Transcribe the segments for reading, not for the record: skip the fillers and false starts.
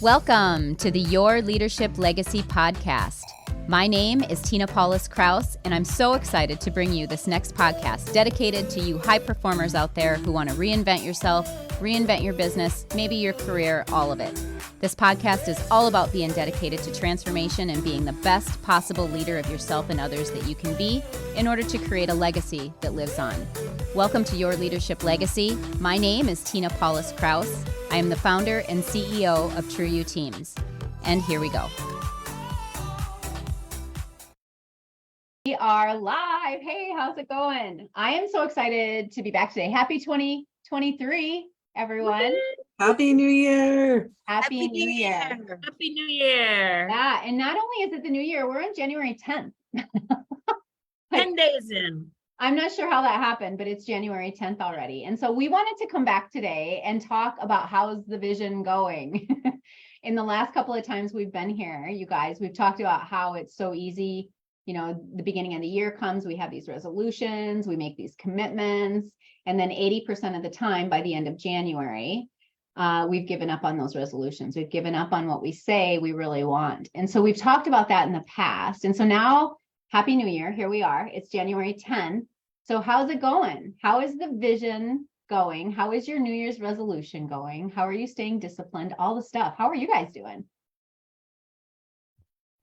Welcome to the Your Leadership Legacy podcast. My name is Tina Paulus-Krause, and I'm so excited to bring you this next podcast dedicated to you high performers out there who want to reinvent yourself, reinvent your business, maybe your career, all of it. This podcast is all about being dedicated to transformation and being the best possible leader of yourself and others that you can be in order to create a legacy that lives on. Welcome to Your Leadership Legacy. My name is Tina Paulus-Krause. I am the founder and CEO of True You Teams. And here we go. We are live. Hey, how's it going? I am so excited to be back today. Happy 2023, everyone. Happy New Year. Happy New Year. Happy New Year. Yeah, and not only is it the new year, we're on January 10th. 10 days in. I'm not sure how that happened, but it's January 10th already. And so we wanted to come back today and talk about how's the vision going. In the last couple of times we've been here, you guys, we've talked about how it's so easy. You know, the beginning of the year comes, we have these resolutions, we make these commitments, and then 80% of the time by the end of January, we've given up on those resolutions. We've given up on what we say we really want. And so we've talked about that in the past. And so now, Happy New Year, here we are. It's January 10th. So how's it going? How is the vision going? How is your New Year's resolution going? How are you staying disciplined? All the stuff. How are you guys doing?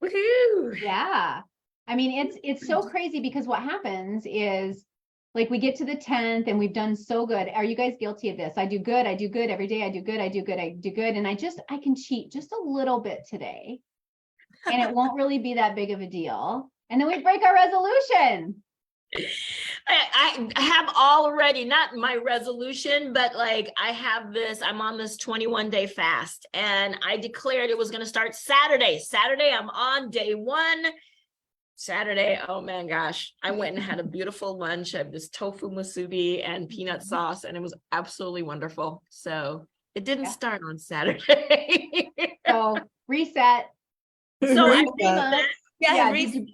Woohoo! Yeah. I mean, it's so crazy because what happens is like we get to the 10th and we've done so good. Are you guys guilty of this? I do good every day. I do good. And I can cheat just a little bit today and it won't really be that big of a deal. And then we break our resolution. I have already, not my resolution, but like I'm on this 21-day fast and I declared it was going to start Saturday. I'm on day one. Saturday, oh man, gosh, I went and had a beautiful lunch. I had this tofu musubi and peanut sauce, and it was absolutely wonderful. So it didn't start on Saturday. So reset. So I reset. Yeah, reset.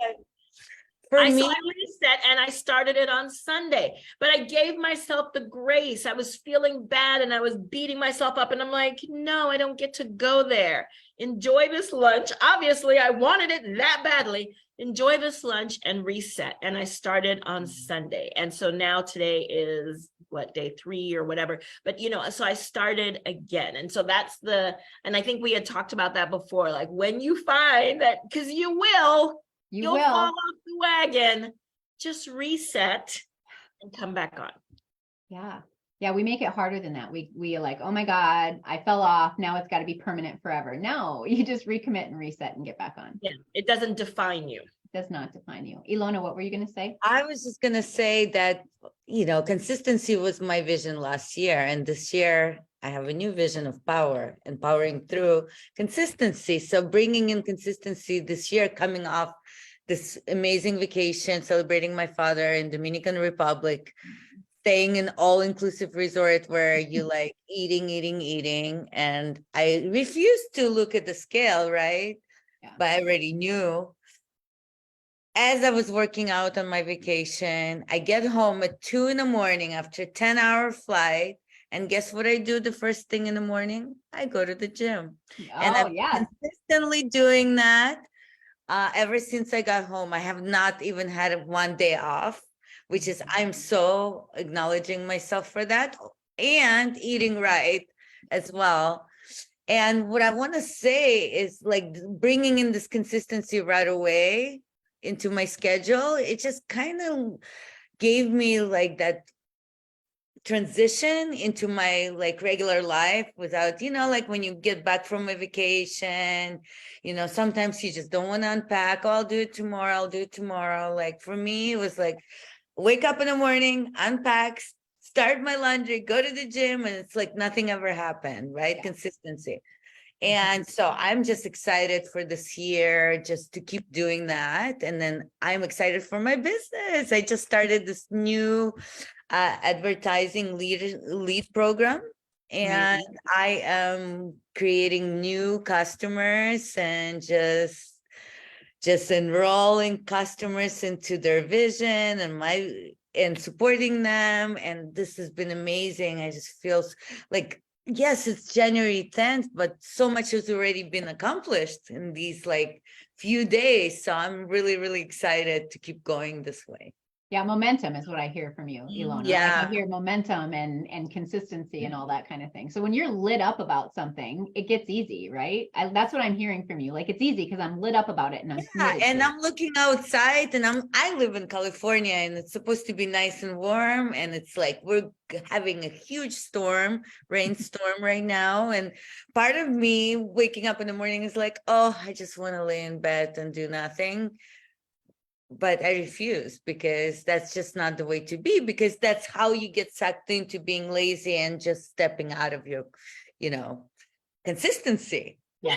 I reset and I started it on Sunday, but I gave myself the grace. I was feeling bad and I was beating myself up and I'm like, no, I don't get to go there. Enjoy this lunch. Obviously, I wanted it that badly. Enjoy this lunch and reset. And I started on Sunday. And so now today is day 3 or whatever. But, so I started again. And so and I think we had talked about that before, like when you find that, because you'll fall off the wagon, just reset and come back on. Yeah, we make it harder than that. We are like, oh my God, I fell off. Now it's got to be permanent forever. No, you just recommit and reset and get back on. Yeah, it doesn't define you. It does not define you. Ilona, what were you going to say? I was just going to say that, consistency was my vision last year. And this year I have a new vision of power, empowering through consistency. So bringing in consistency this year, coming off this amazing vacation, celebrating my father in Dominican Republic, staying in all-inclusive resort where you like eating. And I refused to look at the scale, right? Yeah. But I already knew. As I was working out on my vacation, I get home at 2 a.m. after a 10-hour flight. And guess what I do the first thing in the morning? I go to the gym. And I'm consistently doing that. Ever since I got home, I have not even had one day off, which is, I'm so acknowledging myself for that, and eating right as well. And what I want to say is like bringing in this consistency right away into my schedule. It just kind of gave me like that transition into my like regular life without, like when you get back from a vacation, sometimes you just don't want to unpack. I'll do it tomorrow. Like for me, it was like, wake up in the morning, unpack, start my laundry, go to the gym, and it's like nothing ever happened, right? Yeah. Consistency. And so I'm just excited for this year just to keep doing that. And then I'm excited for my business. I just started this new advertising lead program. And I am creating new customers and just enrolling customers into their vision and supporting them. And this has been amazing. I just feel like yes, it's January 10th, but so much has already been accomplished in these like few days. So I'm really, really excited to keep going this way. Yeah, momentum is what I hear from you, Ilona. Like Yeah. I hear momentum and consistency and all that kind of thing. So when you're lit up about something, it gets easy, right? That's what I'm hearing from you. Like it's easy because I'm lit up about it and I'm Yeah, committed and to it. I'm looking outside and I live in California and it's supposed to be nice and warm and it's like we're having a huge rainstorm right now, and part of me waking up in the morning is like, oh, I just want to lay in bed and do nothing. But I refuse because that's just not the way to be, because that's how you get sucked into being lazy and just stepping out of your, consistency. Yeah.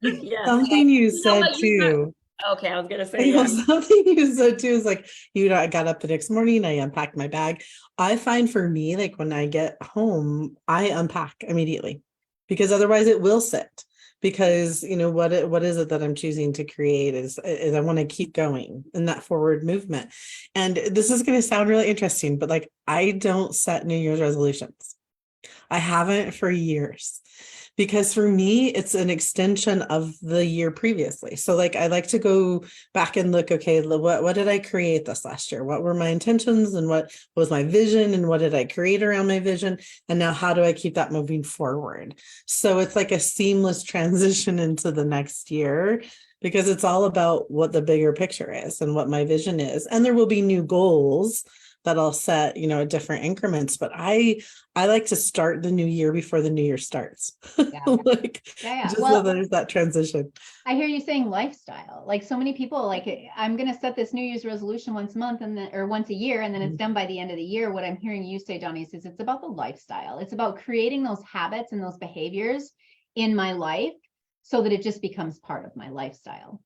Yes. Something you said what? too. Okay, I was gonna say, yeah. Something you said too is like, I got up the next morning, I unpacked my bag. I find for me, like when I get home, I unpack immediately because otherwise it will sit. Because what is it that I'm choosing to create is I want to keep going in that forward movement. And this is going to sound really interesting, but like I don't set New Year's resolutions. I haven't for years. Because for me, it's an extension of the year previously. So like I like to go back and look, okay, what did I create this last year? What were my intentions and what was my vision and what did I create around my vision? And now how do I keep that moving forward? So it's like a seamless transition into the next year, because it's all about what the bigger picture is and what my vision is. And there will be new goals that I'll set, at different increments. But I like to start the new year before the new year starts. Yeah. Just so there's that transition. I hear you saying lifestyle. Like so many people, like I'm going to set this New Year's resolution once a month or once a year, and then it's done by the end of the year. What I'm hearing you say, Johnny, is it's about the lifestyle. It's about creating those habits and those behaviors in my life so that it just becomes part of my lifestyle.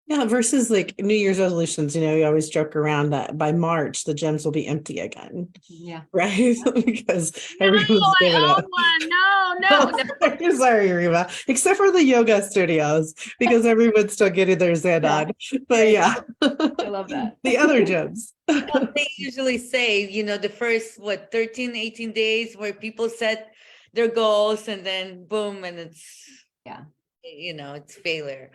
Yeah, versus like New Year's resolutions, we always joke around that by March, the gyms will be empty again. Yeah. Right? Because everyone's giving up. No. Sorry, Rima. Except for the yoga studios, because everyone's still getting their Zen on. But yeah. I love that. The other gyms. Well, they usually say, the first, 13, 18 days where people set their goals and then boom, and it's, it's failure.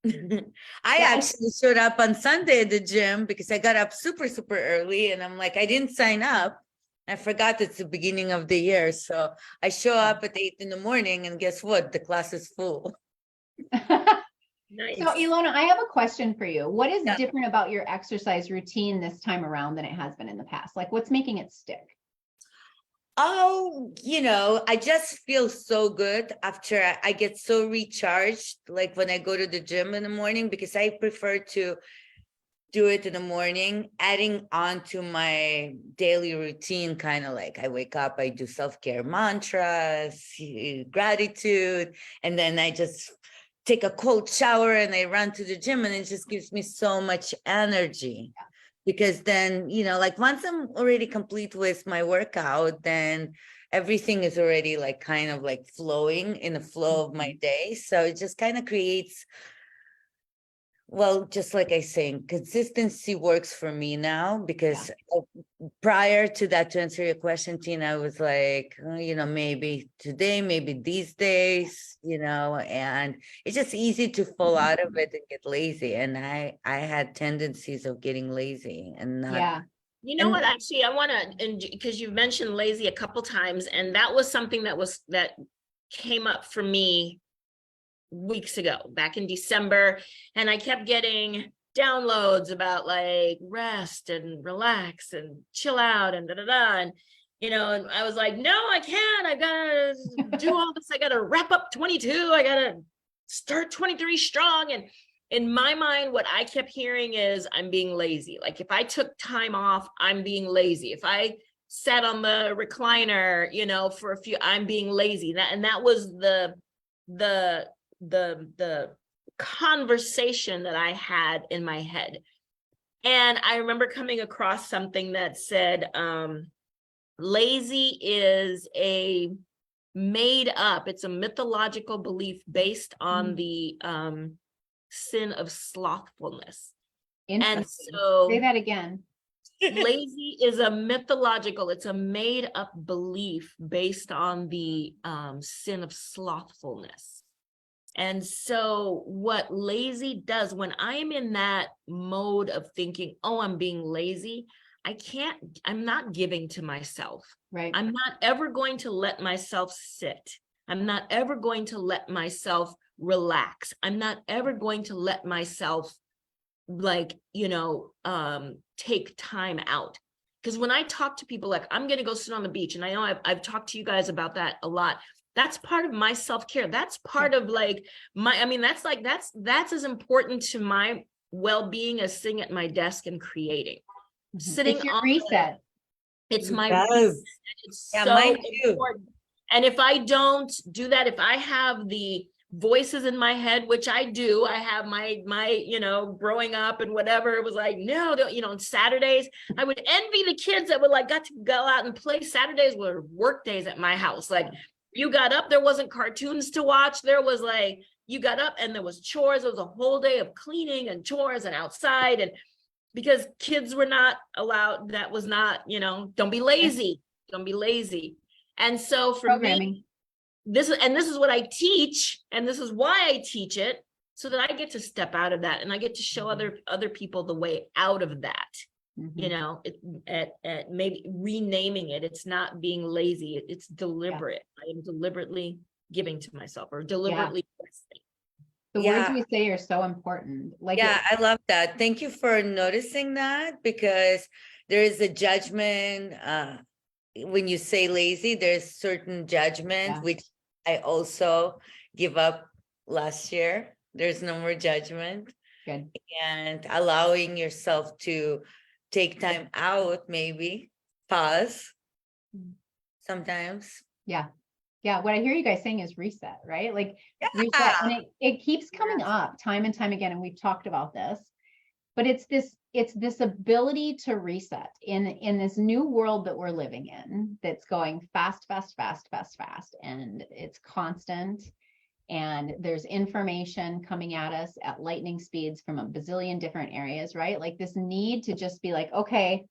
I actually showed up on Sunday at the gym because I got up super, super early and I'm like, I didn't sign up. I forgot it's the beginning of the year. So I show up at 8 a.m. and guess what? The class is full. Nice. So Ilona, I have a question for you. What is different about your exercise routine this time around than it has been in the past? Like what's making it stick? Oh, I just feel so good after I get so recharged, like when I go to the gym in the morning, because I prefer to do it in the morning, adding on to my daily routine, kind of like I wake up, I do self-care mantras, gratitude, and then I just take a cold shower and I run to the gym, and it just gives me so much energy. Because then, like once I'm already complete with my workout, then everything is already like kind of like flowing in the flow of my day. So it just kind of creates, well, just like I saying, consistency works for me now, because prior to that, to answer your question, Tina, I was like, maybe today, maybe these days, and it's just easy to fall out of it and get lazy. And I had tendencies of getting lazy and not. You know what, actually, I want to, because you've mentioned lazy a couple times, and that was something that came up for me weeks ago, back in December, and I kept getting downloads about like rest and relax and chill out and and and I was like, no, I can't. I gotta do all this. I gotta wrap up 22. I gotta start 23 strong. And in my mind, what I kept hearing is I'm being lazy. Like if I took time off, I'm being lazy. If I sat on the recliner, for a few, I'm being lazy. That was the conversation that I had in my head. And I remember coming across something that said, lazy is it's a mythological belief based on the sin of slothfulness. And so say that again. Lazy is a mythological, it's a made up belief based on the sin of slothfulness. And so what lazy does, when I'm in that mode of thinking, oh, I'm being lazy, I'm not giving to myself. Right. I'm not ever going to let myself sit. I'm not ever going to let myself relax. I'm not ever going to let myself take time out. Because when I talk to people, like, I'm going to go sit on the beach, and I know I've talked to you guys about that a lot. That's part of my self-care. That's part of that's as important to my well-being as sitting at my desk and creating. Sitting It's your on reset. It's my Yes. it's Yeah, so mine too. important. And if I don't do that, if I have the voices in my head, which I do, I have my growing up and whatever, it was like, no, on Saturdays, I would envy the kids that would got to go out and play. Saturdays were work days at my house. Like, you got up, there wasn't cartoons to watch. There was you got up and there was chores. It was a whole day of cleaning and chores and outside. And because kids were not allowed, that was not, don't be lazy. Don't be lazy. And so for me, this is what I teach, and this is why I teach it, so that I get to step out of that and I get to show other people the way out of that. At maybe renaming it. It's not being lazy. It's deliberate. I am deliberately giving to myself, or deliberately resting. The words we say are so important. I love that. Thank you for noticing that, because there is a judgment. When you say lazy, there's certain judgment, which I also give up last year. There's no more judgment. Good. And allowing yourself to take time out, maybe pause sometimes. Yeah. What I hear you guys saying is reset, right? Reset. And it keeps coming up time and time again. And we've talked about this, but it's this ability to reset in this new world that we're living in, that's going fast. And it's constant. And there's information coming at us at lightning speeds from a bazillion different areas, right? Like, this need to just be like, okay,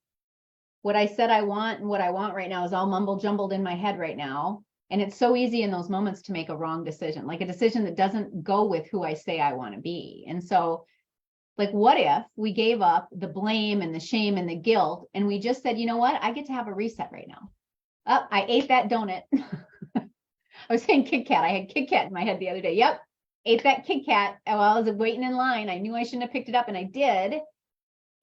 what I said I want and what I want right now is all mumble jumbled in my head right now. And it's so easy in those moments to make a wrong decision, like a decision that doesn't go with who I say I want to be. And so, what if we gave up the blame and the shame and the guilt, and we just said, you know what, I get to have a reset right now. Oh, I ate that donut. I was saying Kit Kat. I had Kit Kat in my head the other day. Yep. Ate that Kit Kat while I was waiting in line. I knew I shouldn't have picked it up, and I did.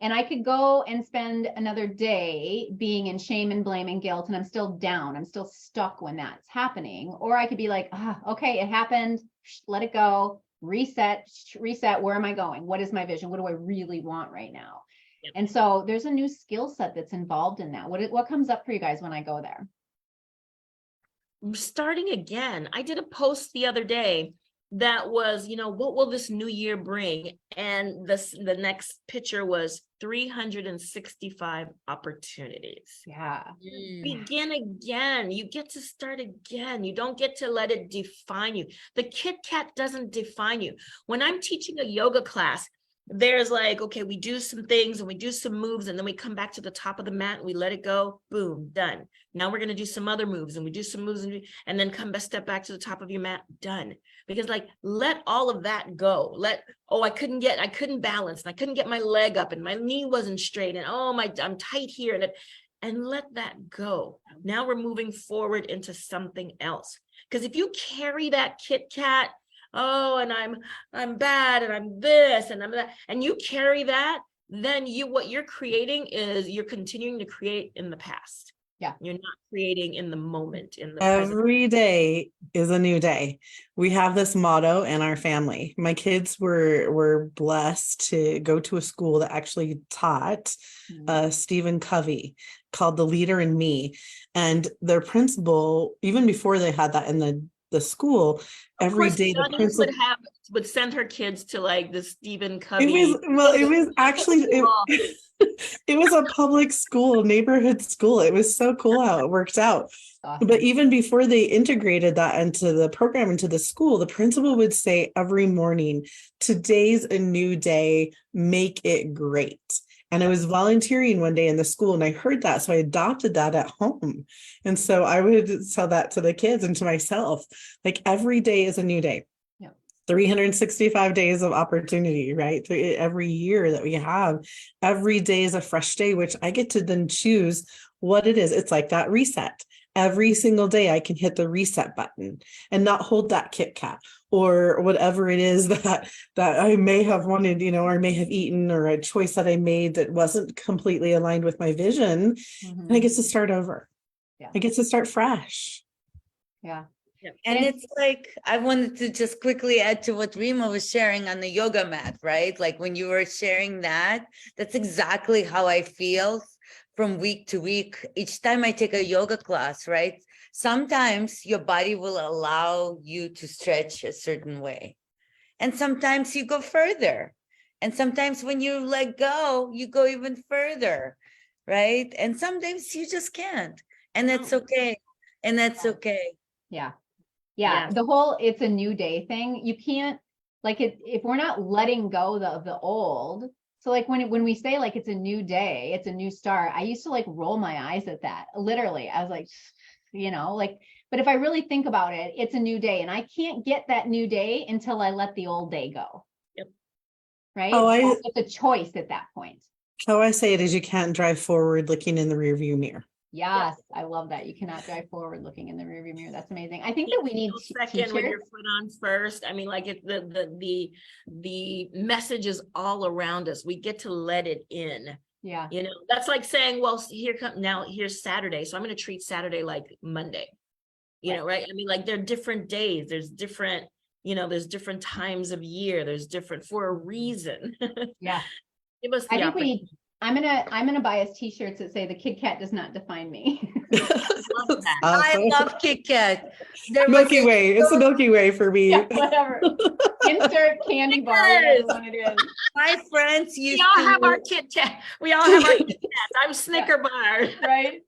And I could go and spend another day being in shame and blame and guilt, and I'm still down. I'm still stuck when that's happening. Or I could be like, okay, it happened. Let it go. Reset. Where am I going? What is my vision? What do I really want right now? Yep. And so there's a new skill set that's involved in that. What comes up for you guys when I go there? Starting again. I did a post the other day that was, what will this new year bring? And the next picture was 365 opportunities. Yeah. Begin again. You get to start again. You don't get to let it define you. The Kit Kat doesn't define you. When I'm teaching a yoga class, there's okay, we do some things and we do some moves, and then we come back to the top of the mat and we let it go. Boom, done. Now we're going to do some other moves, and we do some moves and then step back to the top of your mat. Done. Because let all of that go. I couldn't balance, and I couldn't get my leg up, and my knee wasn't straight, and I'm tight here, and let that go. Now we're moving forward into something else. Because if you carry that Kit Kat, and I'm bad, and I'm this, and I'm that, and you carry that, then what you're creating is you're continuing to create in the past. Yeah. You're not creating in the moment, in the Every present. day is a new day. We have this motto in our family. My kids were blessed to go to a school that actually taught Stephen Covey, called The Leader in Me. And their principal, even before they had that in the school, every day the principal would send her kids to the Stephen Covey. It was actually it was a public school, neighborhood school. It was so cool how it worked out. Awesome. But even before they integrated that into the program, into the school, the principal would say every morning, today's a new day, make it great. And I was volunteering one day in the school and I heard that. So I adopted that at home. And so I would tell that to the kids and to myself, like every day is a new day. 365 days of opportunity, right? Every year that we have, every day is a fresh day, which I get to then choose what it is. It's like that reset. Every single day I can hit the reset button and not hold that Kit Kat or whatever it is that I may have wanted, or may have eaten, or a choice that I made that wasn't completely aligned with my vision. And I get to start over. Yeah. I get to start fresh. Yeah. And it's like, I wanted to just quickly add to what Rima was sharing on the yoga mat, right? Like when you were sharing that, that's exactly how I feel from week to week. Each time I take a yoga class, right? Sometimes your body will allow you to stretch a certain way. And sometimes you go further. And sometimes when you let go, you go even further, right? And sometimes you just can't. And that's okay. And that's okay. Yeah. Yeah. The whole it's a new day thing. You can't like it if we're not letting go of the old. So like when we say like it's a new day, it's a new start. I used to like roll my eyes at that. Literally, I was like, but if I really think about it, it's a new day, and I can't get that new day until I let the old day go. Yep. Right. Oh, It's a choice at that point. How I say it is you can't drive forward looking in the rearview mirror. Yes, I love that. You cannot drive forward looking in the rearview mirror. That's amazing. I think that we need second with your teachers. foot on first. I mean, like the message is all around us. We get to let it in. Yeah. That's like saying, well, here's Saturday. So I'm going to treat Saturday like Monday. Right? I mean, like there are different days. There's different, there's different times of year. There's different for a reason. Yeah. Give us the I think opportunity. I'm gonna buy us t-shirts that say the Kit Kat does not define me. Love that. I Awesome. love Kit Kat. There Milky was Way. It's the Milky Way for me. Yeah, whatever. Insert candy bar, whatever one it is. my friends We used all to have our Kit Kat. We all have our Kit Kats. I'm Snicker bar. Right?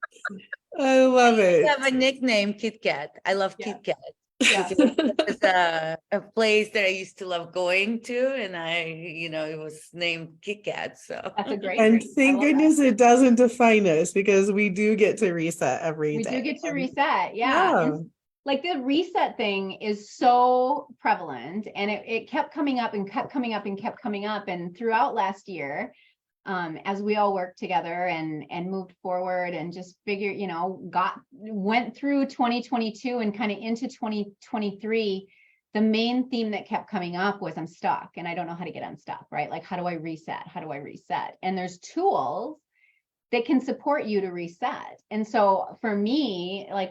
I love it. have a nickname, Kit Kat. I love Yeah. Kit Kat. Yeah. It's a place that I used to love going to, and it was named Kit Kat. So That's a great And drink. I thank love that. goodness it doesn't define us, because we do get to reset every We day. do get to reset. Yeah. And like the reset thing is so prevalent, and it kept coming up and kept coming up and kept coming up. And throughout last year, as we all worked together and moved forward and just went through 2022 and kind of into 2023, the main theme that kept coming up was I'm stuck and I don't know how to get unstuck, right? Like, how do I reset? How do I reset? And there's tools that can support you to reset. And so for me, like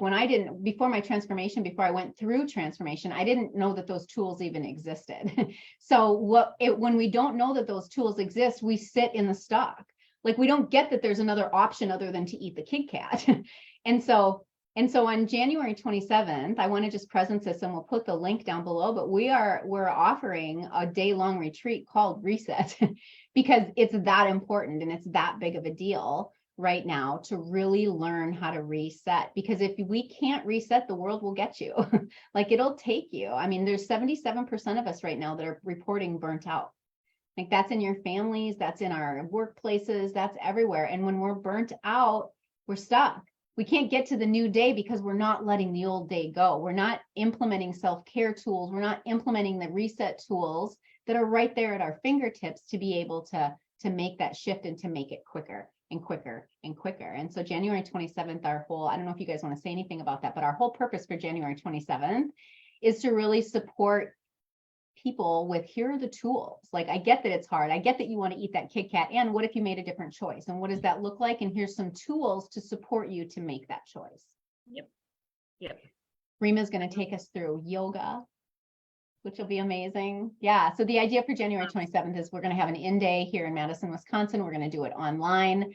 before my transformation, before I went through transformation, I didn't know that those tools even existed. So when we don't know that those tools exist, we sit in the stuck. Like we don't get that there's another option other than to eat the Kit Kat. And so on January 27th, I want to just presence this, and we'll put the link down below, but we're offering a day-long retreat called Reset because it's that important and it's that big of a deal right now to really learn how to reset. Because if we can't reset, the world will get you. Like it'll take you. I mean, there's 77% of us right now that are reporting burnt out. Like that's in your families, that's in our workplaces, that's everywhere. And when we're burnt out, we're stuck. We can't get to the new day because we're not letting the old day go. We're not implementing self-care tools. We're not implementing the reset tools that are right there at our fingertips to be able to make that shift and to make it quicker and quicker and quicker. And so January 27th, I don't know if you guys want to say anything about that, but our whole purpose for January 27th is to really support people with, here are the tools. Like, I get that it's hard. I get that you want to eat that Kit Kat. And what if you made a different choice? And what does that look like? And here's some tools to support you to make that choice. Yep. Rima's going to take us through yoga, which will be amazing. Yeah. So the idea for January 27th is we're going to have an in-day here in Madison, Wisconsin. We're going to do it online.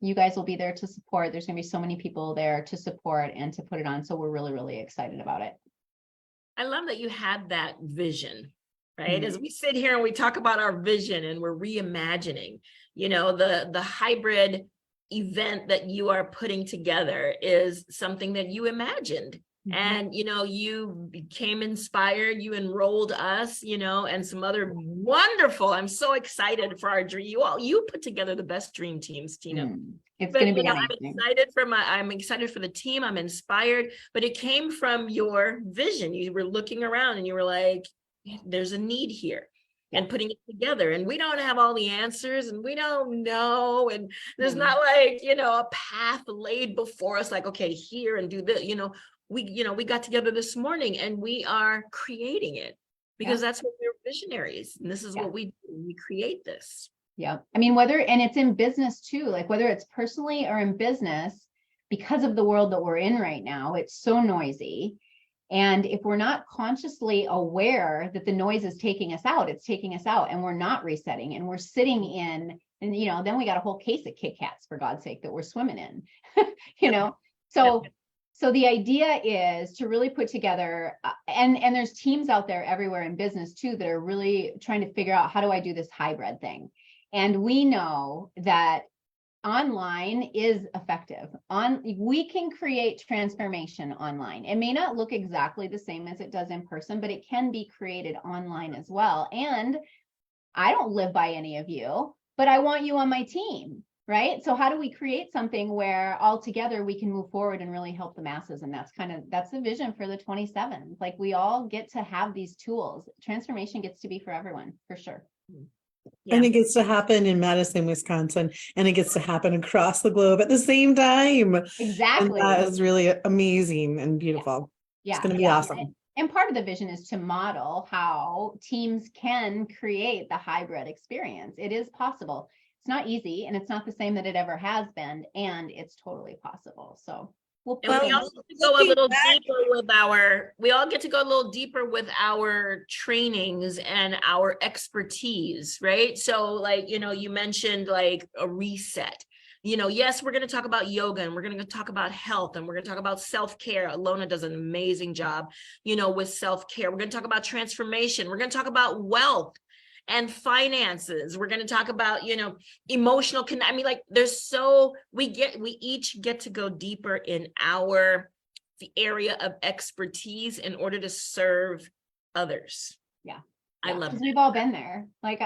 You guys will be there to support. There's going to be so many people there to support and to put it on. So we're really, really excited about it. I love that you had that vision, right? Mm-hmm. As we sit here and we talk about our vision and we're reimagining, the hybrid event that you are putting together is something that you imagined. And, you became inspired, you enrolled us, and some other wonderful, I'm so excited for our dream. You put together the best dream teams, Tina. It's But, going to be amazing. I'm excited for the team. I'm inspired, but it came from your vision. You were looking around and you were like, there's a need here. And putting it together, and we don't have all the answers, and we don't know, and there's not like, a path laid before us, like, okay, here and do this, we got together this morning and we are creating it because that's what we're visionaries. And this is what we do. We create this. Yeah. I mean, and it's in business too, like whether it's personally or in business, because of the world that we're in right now, it's so noisy. And if we're not consciously aware that the noise is taking us out, it's taking us out, and we're not resetting, and we're sitting in, and then we got a whole case of Kit Kats, for God's sake, that we're swimming in, So the idea is to really put together, and there's teams out there everywhere in business too, that are really trying to figure out, how do I do this hybrid thing? And we know that online is effective. We can create transformation online. It may not look exactly the same as it does in person, but it can be created online as well. And I don't live by any of you, but I want you on my team, right? So how do we create something where all together we can move forward and really help the masses? And that's the vision for the 27th. Like, we all get to have these tools. Transformation gets to be for everyone, for sure. Yeah. And it gets to happen in Madison, Wisconsin, and it gets to happen across the globe at the same time. Exactly. And that is really amazing and beautiful. Yeah. It's going to be awesome. And part of the vision is to model how teams can create the hybrid experience. It is possible. It's not easy, and it's not the same that it ever has been, and it's totally possible. So we all get to go a little deeper with our trainings and our expertise, right? So like, you mentioned like a reset. Yes, we're going to talk about yoga, and we're going to talk about health, and we're going to talk about self-care. Alona does an amazing job, with self-care. We're going to talk about transformation. We're going to talk about wealth and finances. We're going to talk about, emotional we each get to go deeper in the area of expertise in order to serve others. Yeah. I love it. We've all been there. Like,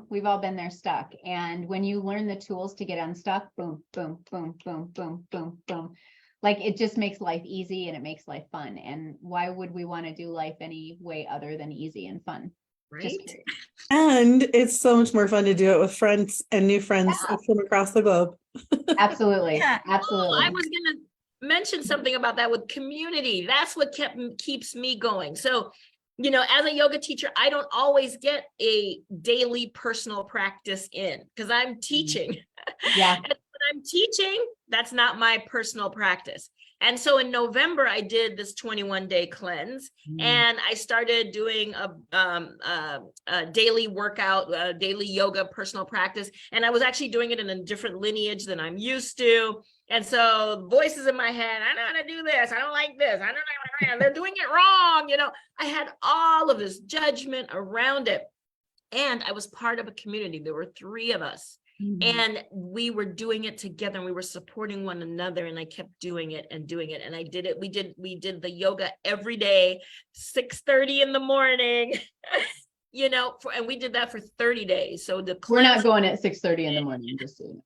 we've all been there stuck. And when you learn the tools to get unstuck, boom, boom, boom, boom, boom, boom, boom. Like, it just makes life easy, and it makes life fun. And why would we want to do life any way other than easy and fun? Right. And it's so much more fun to do it with friends and new friends from across the globe. Absolutely. Absolutely. I was going to mention something about that with community. That's what keeps me going. So, as a yoga teacher, I don't always get a daily personal practice in because I'm teaching. Yeah. And when I'm teaching, that's not my personal practice. And so in November, I did this 21-day cleanse, and I started doing a daily workout, daily yoga personal practice. And I was actually doing it in a different lineage than I'm used to. And so voices in my head, I don't want to do this. I don't like this. I don't know. They're doing it wrong. I had all of this judgment around it. And I was part of a community. There were 3 of us. And we were doing it together, and we were supporting one another, and I kept doing it. And I did it. We did the yoga every day, 6:30 in the morning, and we did that for 30 days. So we're not going at 6:30 in the morning, just so you know.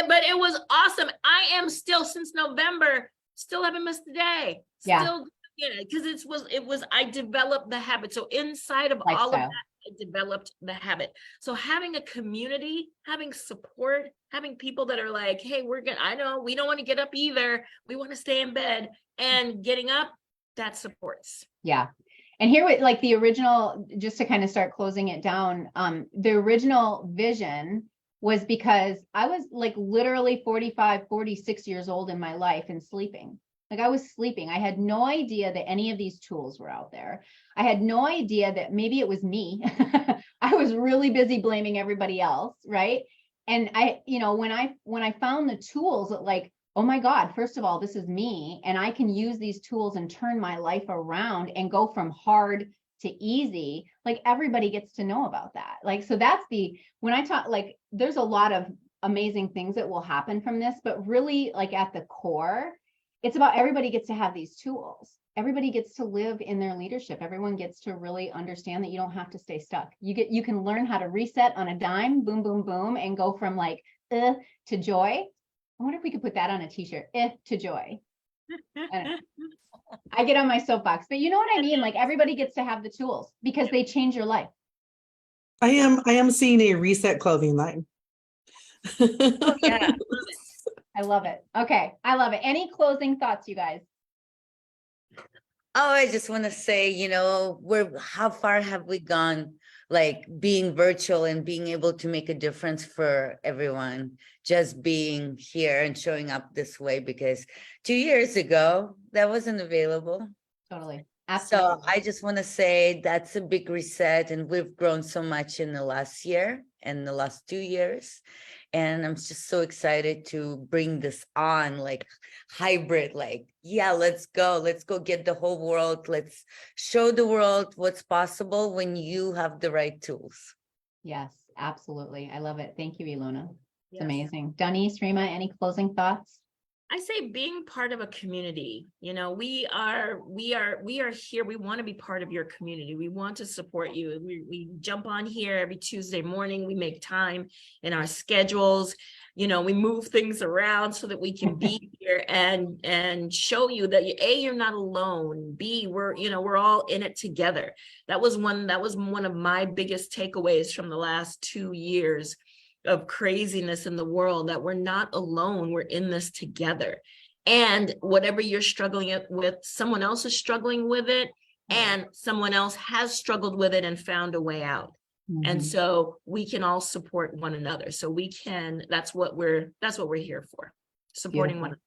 But it was awesome. I am still, since November, still haven't missed a day. Still, because it was, I developed the habit. So inside of all of that, I developed the habit. So having a community, having support, having people that are like, hey, I know we don't want to get up either. We want to stay in bed, and getting up, that supports. Yeah. And here, like the original, just to kind of start closing it down, the original vision was because I was like literally 45, 46 years old in my life and sleeping. Like, I was sleeping. I had no idea that any of these tools were out there. I had no idea that maybe it was me. I was really busy blaming everybody else, right? And when I found the tools, like, oh my God, first of all, this is me, and I can use these tools and turn my life around and go from hard to easy. Like, everybody gets to know about that. Like, so that's when I talk, like, there's a lot of amazing things that will happen from this, but really, like, at the core, it's about everybody gets to have these tools. everybody gets to live in their leadership. Everyone gets to really understand that you don't have to stay stuck. You can learn how to reset on a dime, boom, boom, boom, and go from like to joy. I wonder if we could put that on a t-shirt, to joy. I get on my soapbox, but you know what I mean? Like everybody gets to have the tools because they change your life. I am seeing a reset clothing line. Oh, yeah. I love it. Okay. I love it. Any closing thoughts, you guys? Oh, I just want to say, how far have we gone, like being virtual and being able to make a difference for everyone, just being here and showing up this way, because 2 years ago, that wasn't available. Totally. So Absolutely. I just want to say that's a big reset, and we've grown so much in the last year and the last 2 years. And I'm just so excited to bring this on, like hybrid, like, yeah, let's go get the whole world. Let's show the world what's possible when you have the right tools. Yes, absolutely. I love it. Thank you, Ilona. It's Yes. amazing. Denise, Rima, any closing thoughts? I say being part of a community, we are here. We want to be part of your community. We want to support you. We jump on here every Tuesday morning. We make time in our schedules. We move things around so that we can be here and show you that you're not alone. B, we're all in it together. That was one of my biggest takeaways from the last 2 years of craziness in the world, that we're not alone. We're in this together. And whatever you're struggling with, someone else is struggling with it, and someone else has struggled with it and found a way out. And so we can all support one another. So that's what we're here for, supporting Beautiful. one another.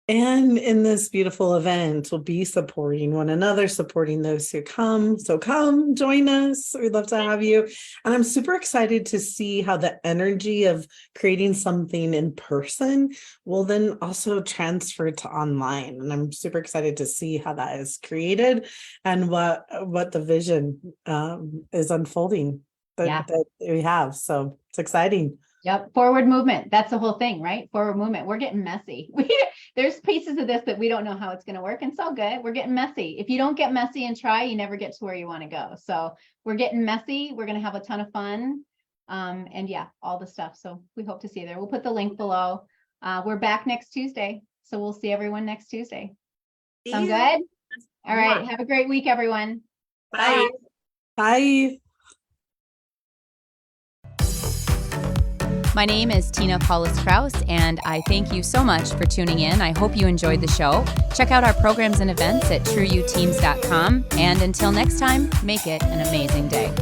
And in this beautiful event, we'll be supporting one another, supporting those who come. So come join us. We'd love to have you. And I'm super excited to see how the energy of creating something in person will then also transfer to online. And I'm super excited to see how that is created and what the vision is unfolding that we have. So it's exciting. Yep. Forward movement. That's the whole thing, right? Forward movement. We're getting messy. There's pieces of this that we don't know how it's going to work. And so good. We're getting messy. If you don't get messy and try, you never get to where you want to go. So we're getting messy. We're going to have a ton of fun. And yeah, all the stuff. So we hope to see you there. We'll put the link below. We're back next Tuesday. So we'll see everyone next Tuesday. Sound good? All right. Have a great week, everyone. Bye. Bye. My name is Tina Paulus-Krause, and I thank you so much for tuning in. I hope you enjoyed the show. Check out our programs and events at trueyouteams.com. And until next time, make it an amazing day.